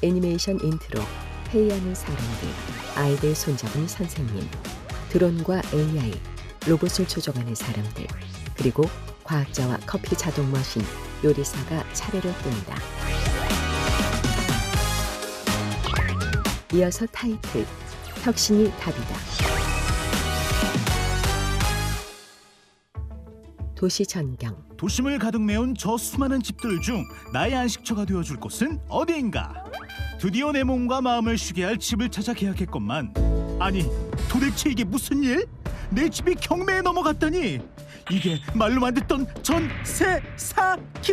애니메이션 인트로, 회의하는 사람들, 아이들 손잡은 선생님, 드론과 AI, 로봇을 조종하는 사람들, 그리고 과학자와 커피 자동 머신, 요리사가 차례로 뜬다. 이어서 타이틀, 혁신이 답이다. 도시 전경. 도심을 가득 메운 저 수많은 집들 중 나의 안식처가 되어줄 곳은 어디인가? 드디어 내 몸과 마음을 쉬게 할 집을 찾아 계약했건만, 아니 도대체 이게 무슨 일? 내 집이 경매에 넘어갔다니! 이게 말로만 듣던 전세 사기?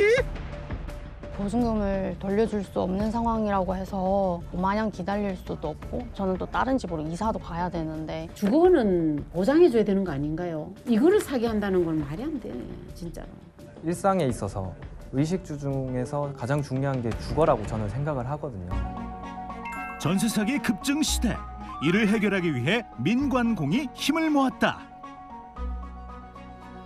보증금을 돌려줄 수 없는 상황이라고 해서 마냥 기다릴 수도 없고, 저는 또 다른 집으로 이사도 가야 되는데. 주거는 보장해줘야 되는 거 아닌가요? 이거를 사게 한다는 건 말이 안 돼, 진짜로. 일상에 있어서 의식주 중에서 가장 중요한 게 주거라고 저는 생각을 하거든요. 전세 사기 급증 시대, 이를 해결하기 위해 민관공이 힘을 모았다.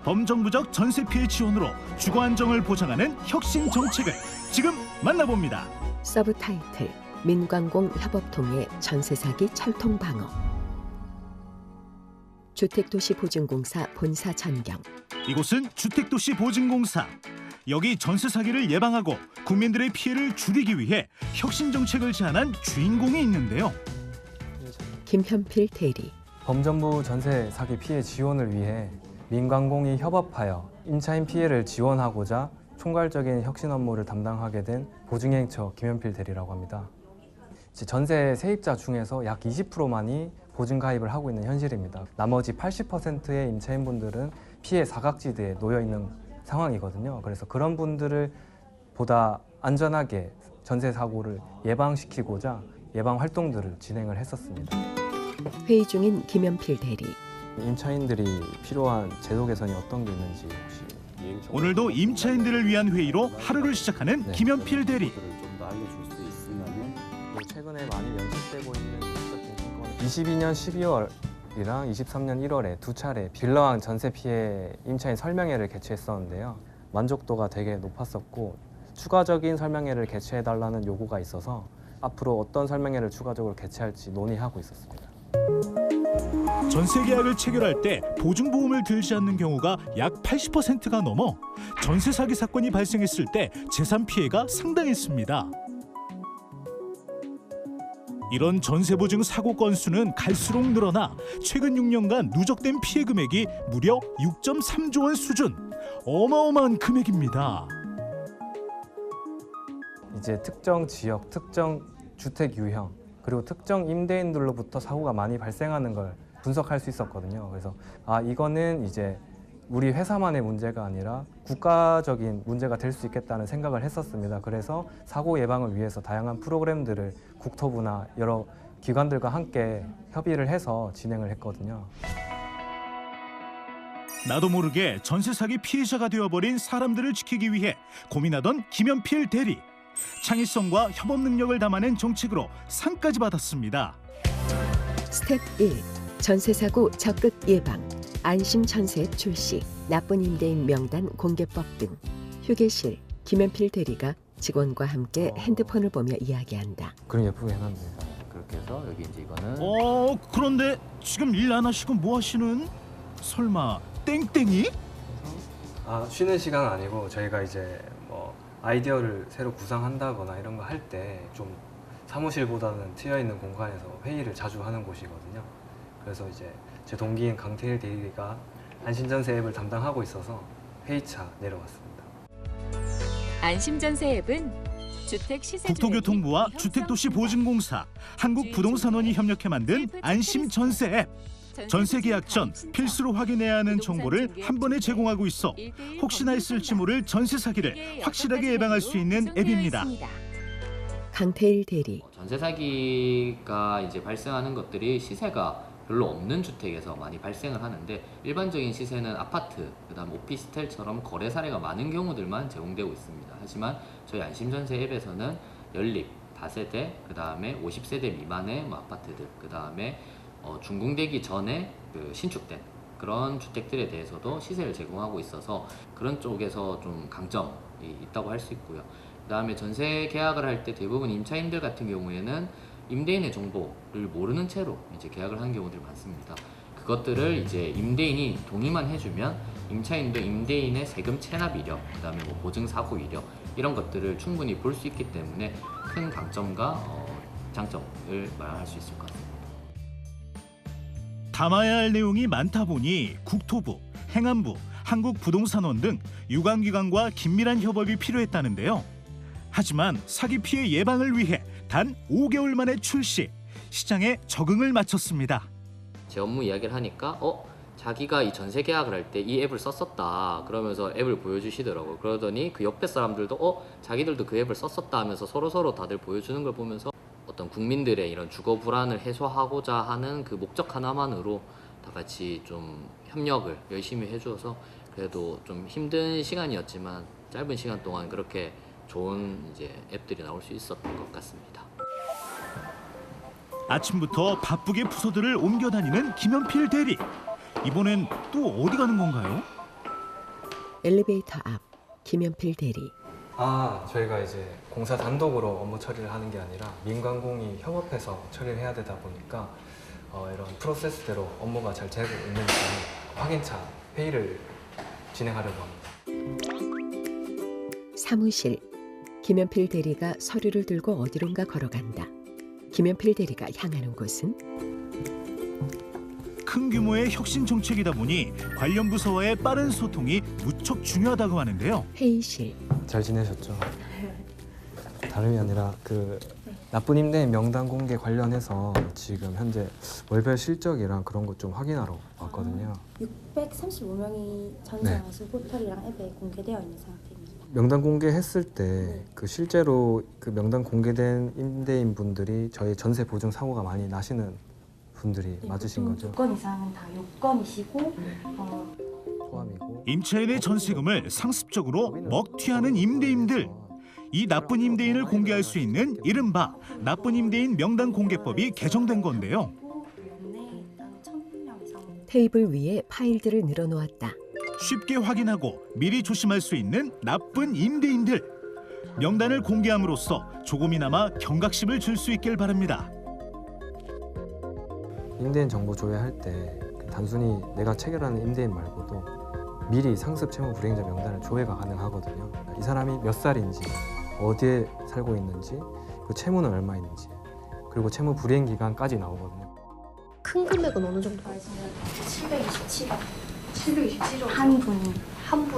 범정부적 전세 피해 지원으로 주거 안정을 보장하는 혁신 정책을 지금 만나봅니다. 서브 타이틀, 민관공 협업통해 전세 사기 철통 방어. 주택도시보증공사 본사 전경. 이곳은 주택도시보증공사. 여기 전세 사기를 예방하고 국민들의 피해를 줄이기 위해 혁신 정책을 제안한 주인공이 있는데요. 김현필 대리. 범정부 전세 사기 피해 지원을 위해 민관공이 협업하여 임차인 피해를 지원하고자 총괄적인 혁신 업무를 담당하게 된 보증행처 김현필 대리라고 합니다. 전세 세입자 중에서 약 20%만이 보증 가입을 하고 있는 현실입니다. 나머지 80%의 임차인분들은 피해 사각지대에 놓여 있는 상황이거든요. 그래서 그런 분들을 보다 안전하게 전세 사고를 예방시키고자 예방 활동들을 진행을 했었습니다. 회의 중인 김현필 대리. 임차인들이 필요한 제도 개선이 어떤 게 있는지 혹시 오늘도 임차인들을 위한 회의로 하루를 시작하는 김현필 대리. 최근에 많이 연습되고 있는 22년 12월이랑 23년 1월에 두 차례 빌라왕 전세 피해 임차인 설명회를 개최했었는데요. 만족도가 되게 높았었고 추가적인 설명회를 개최해달라는 요구가 있어서 앞으로 어떤 설명회를 추가적으로 개최할지 논의하고 있었습니다. 전세 계약을 체결할 때 보증보험을 들지 않는 경우가 약 80%가 넘어 전세 사기 사건이 발생했을 때 재산 피해가 상당했습니다. 이런 전세보증 사고 건수는 갈수록 늘어나 최근 6년간 누적된 피해 금액이 무려 6.3조 원 수준. 어마어마한 금액입니다. 이제 특정 지역, 특정 주택 유형, 그리고 특정 임대인들로부터 사고가 많이 발생하는 걸 분석할 수 있었거든요. 그래서 이거는 이제 우리 회사만의 문제가 아니라 국가적인 문제가 될 수 있겠다는 생각을 했었습니다. 그래서 사고 예방을 위해서 다양한 프로그램들을 국토부나 여러 기관들과 함께 협의를 해서 진행을 했거든요. 나도 모르게 전세 사기 피해자가 되어버린 사람들을 지키기 위해 고민하던 김현필 대리. 창의성과 협업 능력을 담아낸 정책으로 상까지 받았습니다. 스텝 1. 전세 사고 적극 예방. 안심 전세 앱 출시, 나쁜 임대인 명단 공개법 등. 휴게실, 김현필 대리가 직원과 함께 핸드폰을 보며 이야기한다. 그럼 예쁘게 해놨네요. 그렇게 해서 여기 이제 이거는 그런데 지금 일 안 하시고 뭐 하시는? 설마 땡땡이? 쉬는 시간 아니고 저희가 이제 뭐 아이디어를 새로 구상한다거나 이런 거 할 때 좀 사무실보다는 트여 있는 공간에서 회의를 자주 하는 곳이거든요. 그래서 이제 제 동기인 강태일 대리가 안심전세 앱을 담당하고 있어서 회의차 내려왔습니다. 안심전세 앱은 주택 시세 국토교통부와 주택도시보증공사, 한국부동산원이 협력해 만든 안심전세 앱. 전세 계약 전 필수로 확인해야 하는 정보를 한 번에 제공하고 있어 혹시나 있을지 모를 전세 사기를 확실하게 예방할 수 있는 앱입니다. 강태일 대리. 전세 사기가 이제 발생하는 것들이 시세가 별로 없는 주택에서 많이 발생을 하는데, 일반적인 시세는 아파트, 그다음 오피스텔처럼 거래 사례가 많은 경우들만 제공되고 있습니다. 하지만 저희 안심전세 앱에서는 연립, 다세대, 그다음에 50세대 미만의 아파트들, 그다음에 준공되기 전에 신축된 그런 주택들에 대해서도 시세를 제공하고 있어서 그런 쪽에서 좀 강점이 있다고 할 수 있고요. 그다음에 전세 계약을 할 때 대부분 임차인들 같은 경우에는 임대인의 정보를 모르는 채로 이제 계약을 하는 경우들이 많습니다. 그것들을 이제 임대인이 동의만 해주면 임차인도 임대인의 세금 체납 이력, 그다음에 뭐 보증 사고 이력 이런 것들을 충분히 볼 수 있기 때문에 큰 강점과 장점을 말할 수 있을 것 같습니다. 담아야 할 내용이 많다 보니 국토부, 행안부, 한국부동산원 등 유관기관과 긴밀한 협업이 필요했다는데요. 하지만 사기 피해 예방을 위해 단 5개월 만에 출시, 시장에 적응을 마쳤습니다. 제 업무 이야기를 하니까 자기가 이 전세 계약을 할 때 이 앱을 썼었다 그러면서 앱을 보여주시더라고요. 그러더니 그 옆에 사람들도 자기들도 그 앱을 썼었다 하면서 서로 다들 보여주는 걸 보면서 어떤 국민들의 이런 주거 불안을 해소하고자 하는 그 목적 하나만으로 다 같이 좀 협력을 열심히 해주어서 그래도 좀 힘든 시간이었지만 짧은 시간 동안 그렇게 좋은 이제 앱들이 나올 수 있었던 것 같습니다. 아침부터 바쁘게 부서들을 옮겨 다니는 김연필 대리. 이번엔 또 어디 가는 건가요? 엘리베이터 앞 김연필 대리. 저희가 이제 공사 단독으로 업무 처리를 하는 게 아니라 민관공이 협업해서 처리를 해야 되다 보니까 이런 프로세스대로 업무가 잘 되고 있는지 확인차 회의를 진행하려고 합니다. 사무실. 김연필 대리가 서류를 들고 어디론가 걸어간다. 김연필 대리가 향하는 곳은 큰 규모의 혁신 정책이다 보니 관련 부서와의 빠른 소통이 무척 중요하다고 하는데요. 회의실. 잘 지내셨죠? 다름이 아니라 그 나쁜 임대인 명단 공개 관련해서 지금 현재 월별 실적이랑 그런 것 좀 확인하러 왔거든요. 635명이 전세하신 포털이랑 앱에 공개되어 있는 상태입니다. 명단 공개했을 때 그 실제로 그 명단 공개된 임대인 분들이 저희 전세 보증 사고가 많이 나시는 분들이 맞으신 거죠? 6건 이상은 다 요건이시고 포함이고 임차인의 전세금을 상습적으로 먹튀하는 임대인들. 이 나쁜 임대인을 공개할 수 있는 이른바 나쁜 임대인 명단 공개법이 개정된 건데요. 테이블 위에 파일들을 늘어놓았다. 쉽게 확인하고 미리 조심할 수 있는 나쁜 임대인들. 명단을 공개함으로써 조금이나마 경각심을 줄 수 있길 바랍니다. 임대인 정보 조회할 때 단순히 내가 체결하는 임대인 말고도 미리 상습 채무 불이행자 명단을 조회가 가능하거든요. 이 사람이 몇 살인지, 어디에 살고 있는지, 그 채무는 얼마인지, 그리고 채무 불이행 기간까지 나오거든요. 큰 금액은 어느 정도? 727억. 727억. 한 분이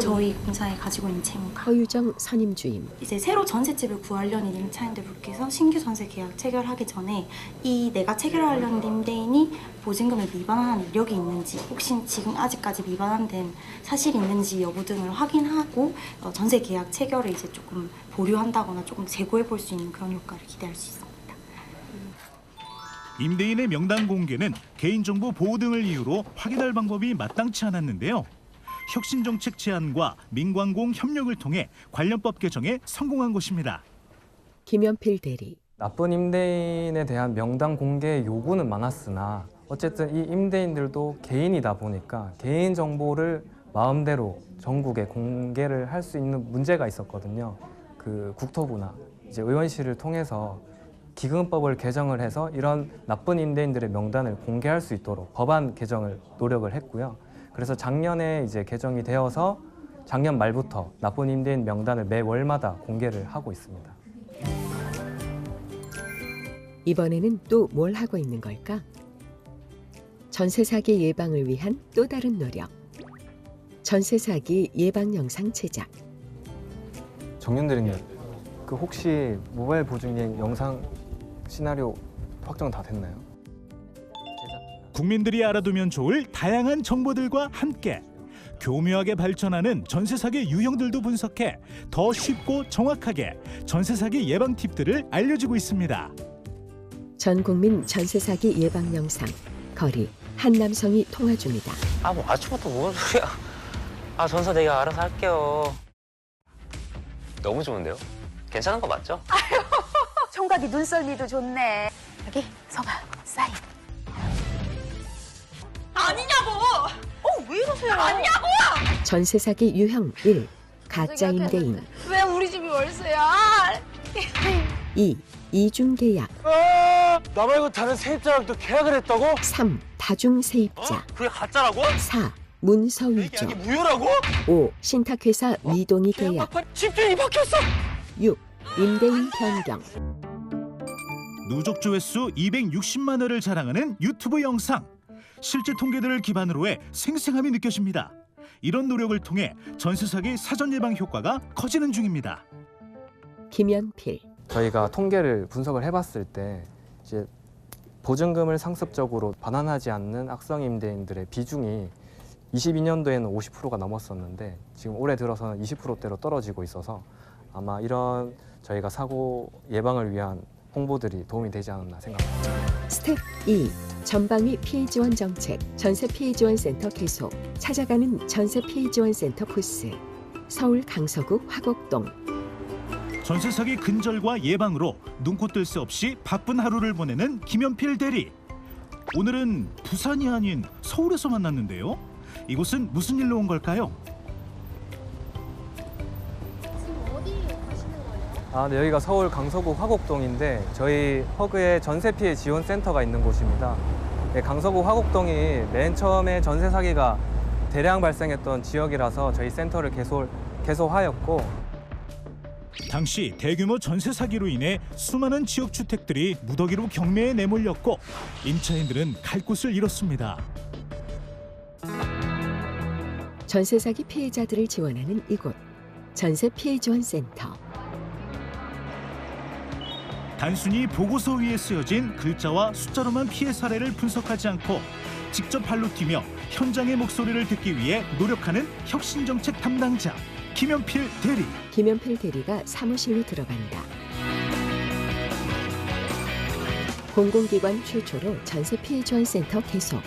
저희 공사에 가지고 있는 채무가. 허유정 선임 주임. 이제 새로 전셋집을 구하려는 임차인들께서 신규 전세 계약 체결하기 전에 이 내가 체결하려는 임대인이 보증금을 미반환한 이력이 있는지, 혹시 지금 아직까지 미반환된 사실이 있는지 여부 등을 확인하고 전세 계약 체결을 이제 조금 보류한다거나 조금 재고해 볼 수 있는 그런 효과를 기대할 수 있습니다. 임대인의 명단 공개는 개인정보 보호 등을 이유로 확인할 방법이 마땅치 않았는데요. 혁신정책 제안과 민관공 협력을 통해 관련법 개정에 성공한 것입니다. 김연필 대리. 나쁜 임대인에 대한 명단 공개 요구는 많았으나 어쨌든 이 임대인들도 개인이다 보니까 개인 정보를 마음대로 전국에 공개를 할 수 있는 문제가 있었거든요. 그 국토부나 이제 의원실을 통해서 기금법을 개정을 해서 이런 나쁜 임대인들의 명단을 공개할 수 있도록 법안 개정을 노력을 했고요. 그래서 작년에 이제 개정이 되어서 작년 말부터 나쁜 임대인 명단을 매 월마다 공개를 하고 있습니다. 이번에는 또 뭘 하고 있는 걸까? 전세 사기 예방을 위한 또 다른 노력. 전세 사기 예방 영상 제작. 정윤대리님, 그 혹시 모바일 보증행 영상 시나리오 확정 다 됐나요? 국민들이 알아두면 좋을 다양한 정보들과 함께 교묘하게 발전하는 전세 사기 유형들도 분석해 더 쉽고 정확하게 전세 사기 예방 팁들을 알려주고 있습니다. 전 국민 전세 사기 예방 영상. 거리. 한 남성이 통화 중이다. 뭐 아침부터 뭔 소리야. 전사 내가 알아서 할게요. 너무 좋은데요? 괜찮은 거 맞죠? 총각이 눈썰미도 좋네. 여기 서봐, 사인. 아니냐고! 왜 이러세요? 아니냐고! 전세 사기 유형 1. 가짜 임대인. 왜 우리 집이 월세야? 2. 이중 계약. 나 말고 다른 세입자랑 또 계약을 했다고? 3. 다중 세입자. 그게 가짜라고? 4. 문서 위조. 무효라고? 5. 신탁회사 미동의 계약. 집주인이 바뀌었어! 6. 임대인 변경. 누적 조회수 260만 회를 자랑하는 유튜브 영상. 실제 통계들을 기반으로 해 생생함이 느껴집니다. 이런 노력을 통해 전세 사기 사전 예방 효과가 커지는 중입니다. 김연필. 저희가 통계를 분석을 해봤을 때 이제 보증금을 상습적으로 반환하지 않는 악성 임대인들의 비중이 22년도에는 50%가 넘었었는데 지금 올해 들어서는 20%대로 떨어지고 있어서 아마 이런 저희가 사고 예방을 위한 홍보들이 도움이 되지 않았나 생각합니다. 스텝 2. 전방위 피해 지원 정책. 전세 피해 지원 센터 계속. 찾아가는 전세 피해 지원 센터 부스. 서울 강서구 화곡동. 전세 사기 근절과 예방으로 눈코 뜰 새 없이 바쁜 하루를 보내는 김연필 대리. 오늘은 부산이 아닌 서울에서 만났는데요. 이곳은 무슨 일로 온 걸까요? 네, 여기가 서울 강서구 화곡동인데 저희 허그에 전세 피해 지원 센터가 있는 곳입니다. 네, 강서구 화곡동이 맨 처음에 전세 사기가 대량 발생했던 지역이라서 저희 센터를 개소하였고 당시 대규모 전세 사기로 인해 수많은 지역 주택들이 무더기로 경매에 내몰렸고 임차인들은 갈 곳을 잃었습니다. 전세 사기 피해자들을 지원하는 이곳. 전세 피해 지원 센터. 단순히 보고서 위에 쓰여진 글자와 숫자로만 피해 사례를 분석하지 않고 직접 발로 뛰며 현장의 목소리를 듣기 위해 노력하는 혁신정책 담당자 김연필 대리. 김연필 대리가 사무실로 들어간다. 공공기관 최초로 전세 피해 지원 센터 개소.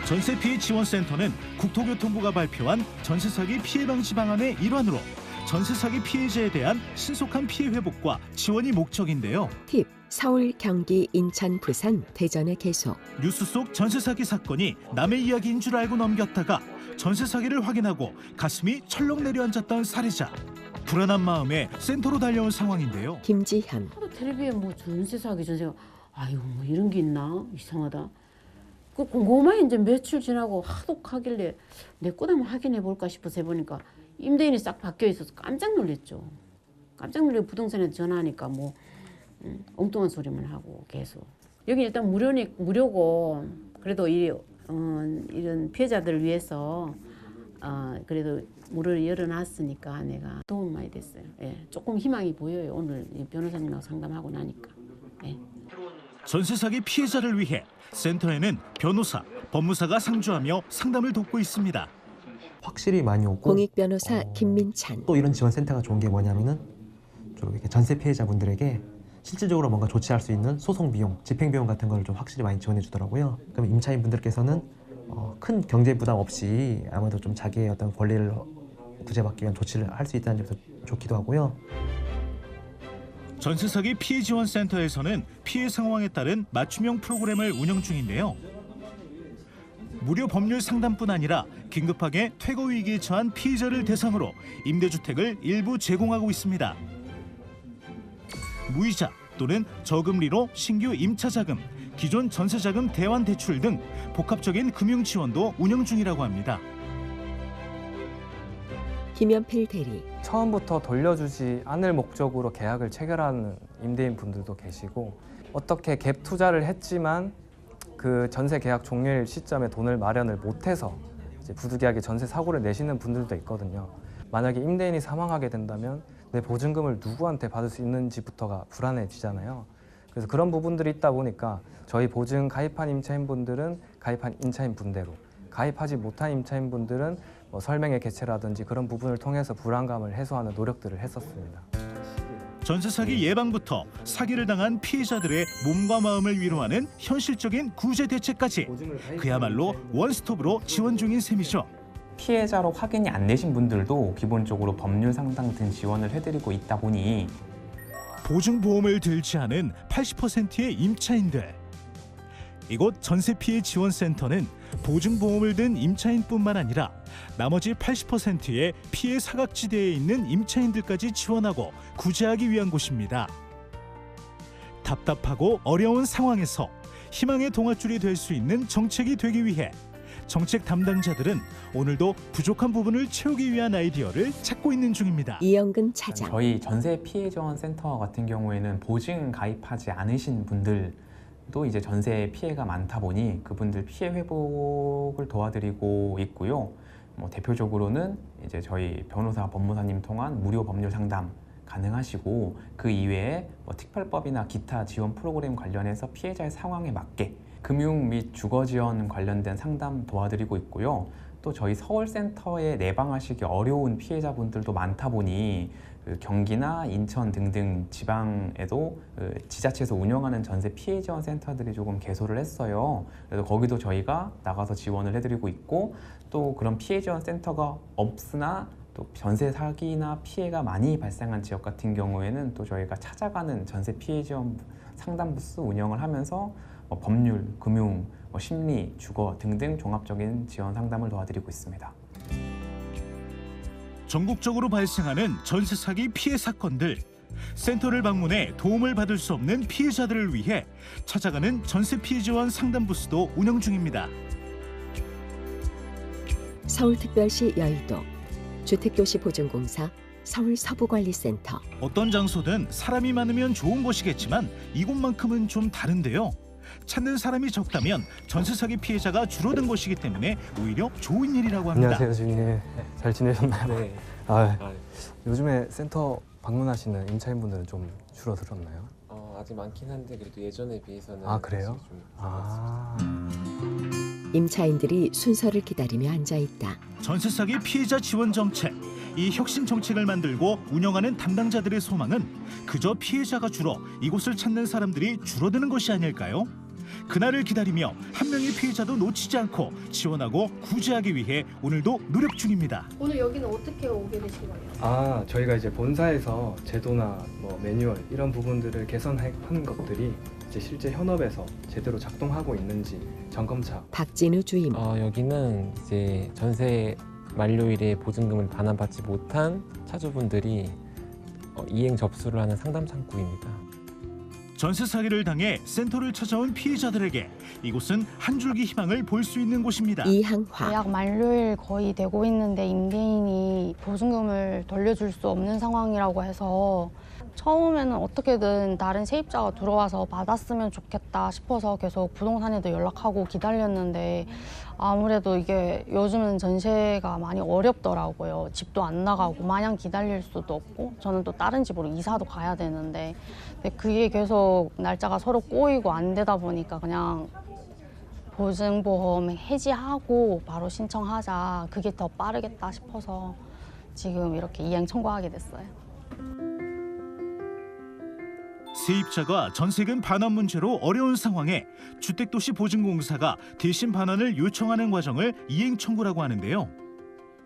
전세 피해 지원센터는 국토교통부가 발표한 전세 사기 피해 방지 방안의 일환으로 전세 사기 피해자에 대한 신속한 피해 회복과 지원이 목적인데요. 팁. 서울, 경기, 인천, 부산, 대전의 개소. 뉴스 속 전세 사기 사건이 남의 이야기인 줄 알고 넘겼다가 전세 사기를 확인하고 가슴이 철렁 내려앉았던 사례자. 불안한 마음에 센터로 달려온 상황인데요. 김지현. 하도 텔레비에 뭐 전세 사기 전세가 아유 뭐 이런 게 있나 이상하다. 그 궁금해 이제 며칠 지나고 하도 하길래 내 것 한번 확인해 볼까 싶어서 해보니까 임대인이 싹 바뀌어 있어서 깜짝 놀랐죠. 깜짝 놀래 부동산에 전화하니까 뭐 엉뚱한 소리만 하고 계속. 여기 일단 무료고 그래도 이런 피해자들을 위해서 그래도 문을 열어놨으니까 내가 도움 많이 됐어요. 예, 조금 희망이 보여요. 오늘 변호사님하고 상담하고 나니까. 예. 전세 사기 피해자를 위해 센터에는 변호사, 법무사가 상주하며 상담을 돕고 있습니다. 확실히 많이 오고 공익변호사 김민찬. 또 이런 지원센터가 좋은 게 뭐냐면은 좀 이렇게 전세 피해자분들에게 실질적으로 뭔가 조치할 수 있는 소송 비용, 집행 비용 같은 걸 좀 확실히 많이 지원해 주더라고요. 그럼 임차인 분들께서는 큰 경제 부담 없이 아마도 좀 자기의 어떤 권리를 구제받기 위한 조치를 할 수 있다는 점에서 좋기도 하고요. 전세 사기 피해 지원 센터에서는 피해 상황에 따른 맞춤형 프로그램을 운영 중인데요. 무료 법률 상담뿐 아니라 긴급하게 퇴거 위기에 처한 피해자를 대상으로 임대주택을 일부 제공하고 있습니다. 무이자 또는 저금리로 신규 임차자금, 기존 전세자금 대환 대출 등 복합적인 금융 지원도 운영 중이라고 합니다. 김연필 대리. 처음부터 돌려주지 않을 목적으로 계약을 체결하는 임대인 분들도 계시고 어떻게 갭 투자를 했지만 그 전세 계약 종료일 시점에 돈을 마련을 못해서 이제 부득이하게 전세 사고를 내시는 분들도 있거든요. 만약에 임대인이 사망하게 된다면 내 보증금을 누구한테 받을 수 있는지부터가 불안해지잖아요. 그래서 그런 부분들이 있다 보니까 저희 보증 가입한 임차인분들은 가입한 임차인분대로, 가입하지 못한 임차인분들은 뭐 설명회 개최라든지 그런 부분을 통해서 불안감을 해소하는 노력들을 했었습니다. 전세 사기 예방부터 사기를 당한 피해자들의 몸과 마음을 위로하는 현실적인 구제 대책까지 그야말로 원스톱으로 지원 중인 셈이죠. 피해자로 확인이 안 되신 분들도 기본적으로 법률 상담 등 지원을 해드리고 있다 보니 보증보험을 들지 않은 80%의 임차인들. 이곳 전세 피해 지원 센터는 보증보험을 든 임차인뿐만 아니라 나머지 80%의 피해 사각지대에 있는 임차인들까지 지원하고 구제하기 위한 곳입니다. 답답하고 어려운 상황에서 희망의 동아줄이 될 수 있는 정책이 되기 위해 정책 담당자들은 오늘도 부족한 부분을 채우기 위한 아이디어를 찾고 있는 중입니다. 이영근 차장. 저희 전세 피해 지원 센터 같은 경우에는 보증 가입하지 않으신 분들도 이제 전세 피해가 많다 보니 그분들 피해 회복을 도와드리고 있고요. 대표적으로는 이제 저희 변호사, 법무사님 통한 무료 법률 상담 가능하시고, 그 이외에 특별법이나 기타 지원 프로그램 관련해서 피해자의 상황에 맞게 금융 및 주거 지원 관련된 상담 도와드리고 있고요. 또 저희 서울센터에 내방하시기 어려운 피해자분들도 많다 보니 경기나 인천 등등 지방에도 지자체에서 운영하는 전세 피해 지원 센터들이 조금 개소를 했어요. 그래서 거기도 저희가 나가서 지원을 해드리고 있고, 또 그런 피해 지원 센터가 없으나 또 전세 사기나 피해가 많이 발생한 지역 같은 경우에는 또 저희가 찾아가는 전세 피해 지원 상담 부스 운영을 하면서 법률, 금융, 심리, 주거 등등 종합적인 지원 상담을 도와드리고 있습니다. 전국적으로 발생하는 전세 사기 피해 사건들, 센터를 방문해 도움을 받을 수 없는 피해자들을 위해 찾아가는 전세 피해 지원 상담 부스도 운영 중입니다. 서울특별시 여의도 주택도시보증공사 서울서부관리센터. 어떤 장소든 사람이 많으면 좋은 곳이겠지만 이곳만큼은 좀 다른데요. 찾는 사람이 적다면 전세 사기 피해자가 줄어든 곳이기 때문에 오히려 좋은 일이라고 합니다. 안녕하세요, 주인님. 잘 지내셨나요? 네. 요즘에 센터 방문하시는 임차인분들은 좀 줄어들었나요? 아직 많긴 한데 그래도 예전에 비해서는. 아, 그래요? 임차인들이 순서를 기다리며 앉아있다. 전세 사기 피해자 지원 정책, 이 혁신 정책을 만들고 운영하는 담당자들의 소망은 그저 피해자가 줄어 이곳을 찾는 사람들이 줄어드는 것이 아닐까요? 그날을 기다리며 한 명의 피해자도 놓치지 않고 지원하고 구제하기 위해 오늘도 노력 중입니다. 오늘 여기는 어떻게 오게 되신 거예요? 저희가 이제 본사에서 제도나 매뉴얼 이런 부분들을 개선한 것들이 이제 실제 현업에서 제대로 작동하고 있는지 점검차. 박진우 주임. 여기는 이제 전세 만료일에 보증금을 반환받지 못한 차주분들이 이행 접수를 하는 상담 창구입니다. 전세 사기를 당해 센터를 찾아온 피해자들에게 이곳은 한 줄기 희망을 볼 수 있는 곳입니다. 이항화. 계약 만료일 거의 되고 있는데 임대인이 보증금을 돌려줄 수 없는 상황이라고 해서 처음에는 어떻게든 다른 세입자가 들어와서 받았으면 좋겠다 싶어서 계속 부동산에도 연락하고 기다렸는데 아무래도 이게 요즘은 전세가 많이 어렵더라고요. 집도 안 나가고 마냥 기다릴 수도 없고 저는 또 다른 집으로 이사도 가야 되는데 근데 그게 계속 날짜가 서로 꼬이고 안 되다 보니까 그냥 보증보험 해지하고 바로 신청하자. 그게 더 빠르겠다 싶어서 지금 이렇게 이행 청구하게 됐어요. 세입자가 전세금 반환 문제로 어려운 상황에 주택도시보증공사가 대신 반환을 요청하는 과정을 이행 청구라고 하는데요.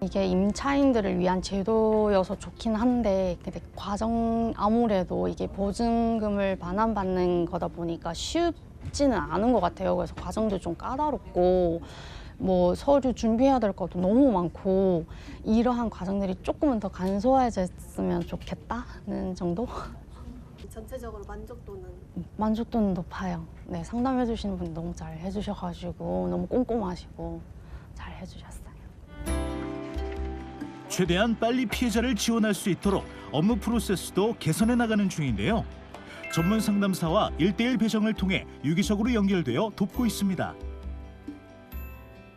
이게 임차인들을 위한 제도여서 좋긴 한데 근데 과정 아무래도 이게 보증금을 반환받는 거다 보니까 쉽지는 않은 것 같아요. 그래서 과정도 좀 까다롭고 서류 준비해야 될 것도 너무 많고 이러한 과정들이 조금은 더 간소해졌으면 좋겠다는 정도? 전체적으로 만족도는? 만족도는 높아요. 네, 상담해 주시는 분이 너무 잘 해주셔가지고 너무 꼼꼼하시고 잘 해주셨어요. 최대한 빨리 피해자를 지원할 수 있도록 업무 프로세스도 개선해 나가는 중인데요. 전문 상담사와 1:1 배정을 통해 유기적으로 연결되어 돕고 있습니다.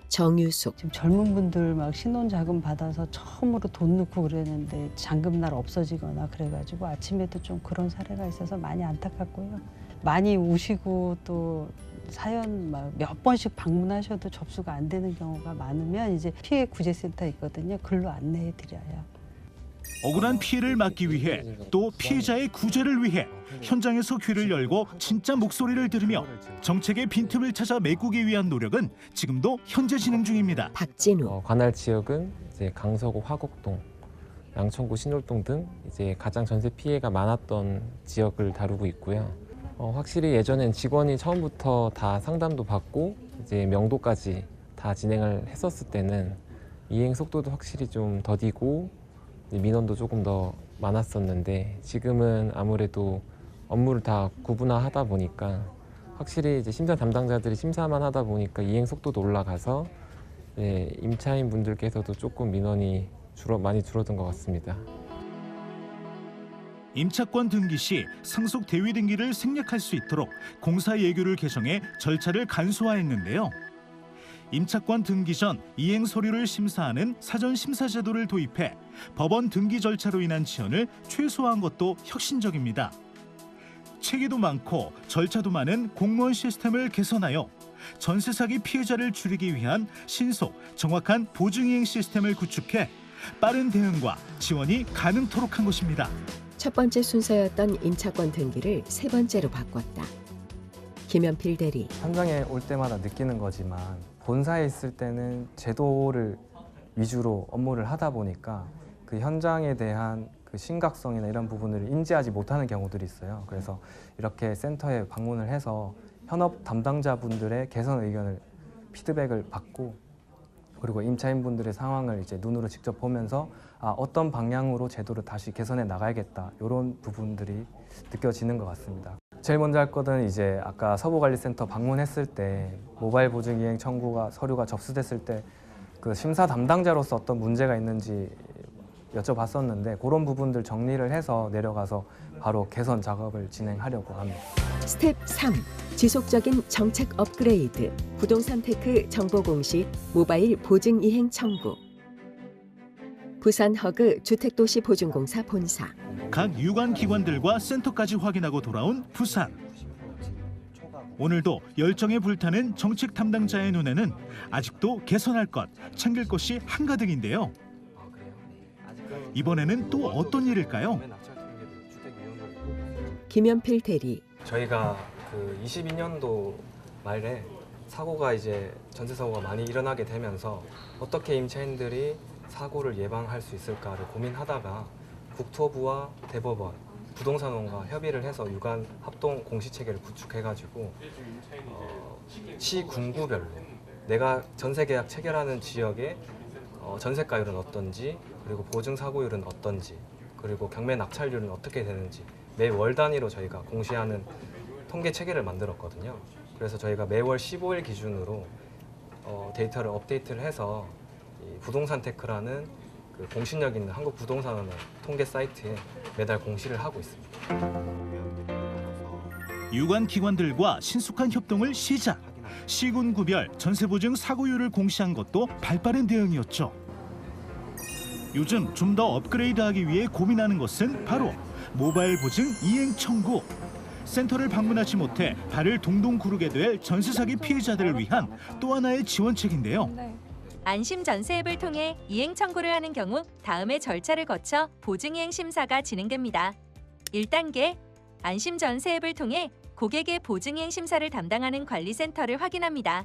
정유숙. 지금 젊은 분들 막 신혼자금 받아서 처음으로 돈 넣고 그랬는데 잔금날 없어지거나 그래가지고 아침에도 좀 그런 사례가 있어서 많이 안타깝고요. 많이 우시고 또 사연 막 몇 번씩 방문하셔도 접수가 안 되는 경우가 많으면 이제 피해 구제센터 있거든요. 글로 안내해 드려요. 억울한 피해를 막기 위해 또 피해자의 구제를 위해 현장에서 귀를 열고 진짜 목소리를 들으며 정책의 빈틈을 찾아 메꾸기 위한 노력은 지금도 현재 진행 중입니다. 박진우. 관할 지역은 이제 강서구 화곡동, 양천구 신월동 등 이제 가장 전세 피해가 많았던 지역을 다루고 있고요. 확실히 예전엔 직원이 처음부터 다 상담도 받고 이제 명도까지 다 진행을 했었을 때는 이행 속도도 확실히 좀 더디고 민원도 조금 더 많았었는데 지금은 아무래도 업무를 다 구분화하다 보니까 확실히 이제 심사 담당자들이 심사만 하다 보니까 이행 속도도 올라가서 임차인 분들께서도 조금 민원이 많이 줄어든 것 같습니다. 임차권 등기 시 상속 대위 등기를 생략할 수 있도록 공사 예규를 개정해 절차를 간소화했는데요. 임차권 등기 전 이행 서류를 심사하는 사전 심사 제도를 도입해 법원 등기 절차로 인한 지연을 최소화한 것도 혁신적입니다. 체계도 많고 절차도 많은 공무원 시스템을 개선하여 전세 사기 피해자를 줄이기 위한 신속, 정확한 보증 이행 시스템을 구축해 빠른 대응과 지원이 가능토록 한 것입니다. 첫 번째 순서였던 임차권 등기를 세 번째로 바꿨다. 김연필 대리. 현장에 올 때마다 느끼는 거지만 본사에 있을 때는 제도를 위주로 업무를 하다 보니까 그 현장에 대한 그 심각성이나 이런 부분을 인지하지 못하는 경우들이 있어요. 그래서 이렇게 센터에 방문을 해서 현업 담당자분들의 개선 의견을 피드백을 받고 그리고 임차인분들의 상황을 이제 눈으로 직접 보면서 어떤 방향으로 제도를 다시 개선해 나가야겠다 이런 부분들이 느껴지는 것 같습니다. 제일 먼저 할 거는 이제 아까 서부관리센터 방문했을 때 모바일 보증 이행 청구가 서류가 접수됐을 때 그 심사 담당자로서 어떤 문제가 있는지 여쭤봤었는데 그런 부분들 정리를 해서 내려가서 바로 개선 작업을 진행하려고 합니다. 스텝 3. 지속적인 정책 업그레이드. 부동산 테크 정보 공시 모바일 보증 이행 청구. 부산 허그 주택도시보증공사 본사. 각 유관 기관들과 센터까지 확인하고 돌아온 부산. 오늘도 열정에 불타는 정책 담당자의 눈에는 아직도 개선할 것, 챙길 것이 한가득인데요. 이번에는 또 어떤 일일까요? 김연필 대리. 저희가 그 22년도 말에 사고가 이제 전세 사고가 많이 일어나게 되면서 어떻게 임차인들이 사고를 예방할 수 있을까를 고민하다가 국토부와 대법원, 부동산원과 협의를 해서 유관 합동 공시 체계를 구축해가지고 시군구별로 내가 전세 계약 체결하는 지역의 전세가율은 어떤지 그리고 보증 사고율은 어떤지 그리고 경매 낙찰률은 어떻게 되는지 매월 단위로 저희가 공시하는 통계 체계를 만들었거든요. 그래서 저희가 매월 15일 기준으로 데이터를 업데이트를 해서 이 부동산 테크라는 그 공신력 있는 한국 부동산원의 통계 사이트에 매달 공시를 하고 있습니다. 유관 기관들과 신속한 협동을 시작. 시군구별 전세보증 사고율을 공시한 것도 발빠른 대응이었죠. 요즘 좀 더 업그레이드하기 위해 고민하는 것은 바로 모바일 보증 이행 청구. 센터를 방문하지 못해 발을 동동 구르게 될 전세 사기 피해자들을 위한 또 하나의 지원책인데요. 안심 전세 앱을 통해 이행 청구를 하는 경우 다음의 절차를 거쳐 보증 이행 심사가 진행됩니다. 1단계 안심 전세 앱을 통해 고객의 보증 이행 심사를 담당하는 관리센터를 확인합니다.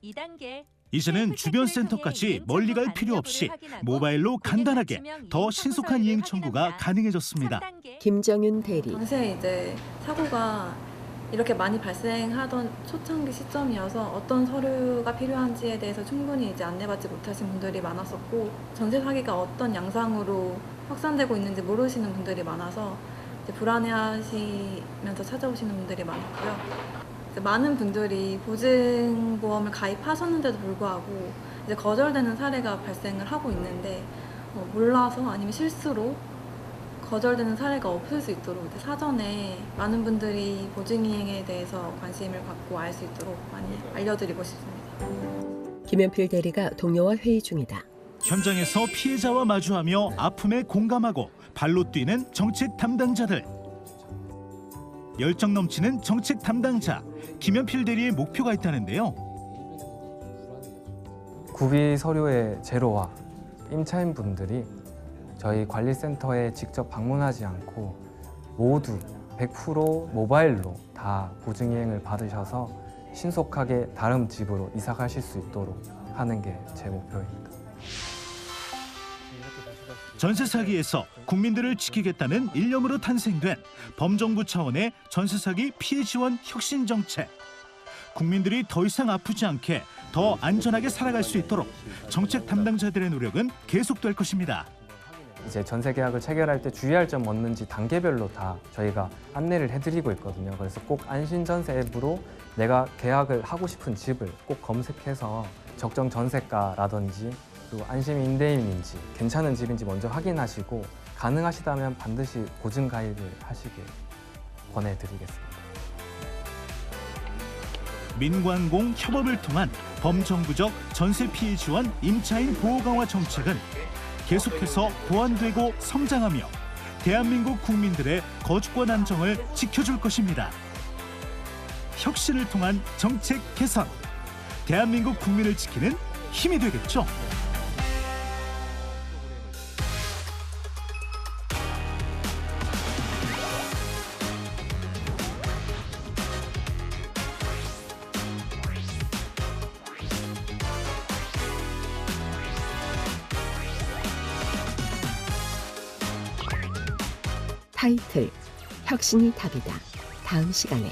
2단계 이제는 주변 센터까지 멀리 갈 필요 없이 모바일로 간단하게 더 신속한 이행 청구가 가능해졌습니다. 김정윤 대리. 당시에 이제 사고가 이렇게 많이 발생하던 초창기 시점이어서 어떤 서류가 필요한지에 대해서 충분히 이제 안내받지 못하신 분들이 많았었고 전세 사기가 어떤 양상으로 확산되고 있는지 모르시는 분들이 많아서 이제 불안해하시면서 찾아오시는 분들이 많았고요. 이제 많은 분들이 보증보험을 가입하셨는데도 불구하고 이제 거절되는 사례가 발생을 하고 있는데 몰라서 아니면 실수로 거절되는 사례가 없을 수 있도록 사전에 많은 분들이 보증이행에 대해서 관심을 갖고 알 수 있도록 많이 알려드리고 싶습니다. 김연필 대리가 동료와 회의 중이다. 현장에서 피해자와 마주하며 아픔에 공감하고 발로 뛰는 정책 담당자들. 열정 넘치는 정책 담당자 김연필 대리의 목표가 있다는데요. 구비 서류의 제로화, 임차인분들이 저희 관리센터에 직접 방문하지 않고 모두 100% 모바일로 다 보증이행을 받으셔서 신속하게 다른 집으로 이사 가실 수 있도록 하는 게 제 목표입니다. 전세 사기에서 국민들을 지키겠다는 일념으로 탄생된 범정부 차원의 전세 사기 피해 지원 혁신 정책. 국민들이 더 이상 아프지 않게 더 안전하게 살아갈 수 있도록 정책 담당자들의 노력은 계속될 것입니다. 이제 전세 계약을 체결할 때 주의할 점 없는지 단계별로 다 저희가 안내를 해드리고 있거든요. 그래서 꼭 안심전세 앱으로 내가 계약을 하고 싶은 집을 꼭 검색해서 적정 전세가라든지 그리고 안심 임대인인지 괜찮은 집인지 먼저 확인하시고 가능하시다면 반드시 보증 가입을 하시길 권해드리겠습니다. 민관공 협업을 통한 범정부적 전세 피해 지원 임차인 보호 강화 정책은 계속해서 보완되고 성장하며 대한민국 국민들의 거주권 안정을 지켜줄 것입니다. 혁신을 통한 정책 개선, 대한민국 국민을 지키는 힘이 되겠죠. 타이틀 혁신이 답이다. 다음 시간에.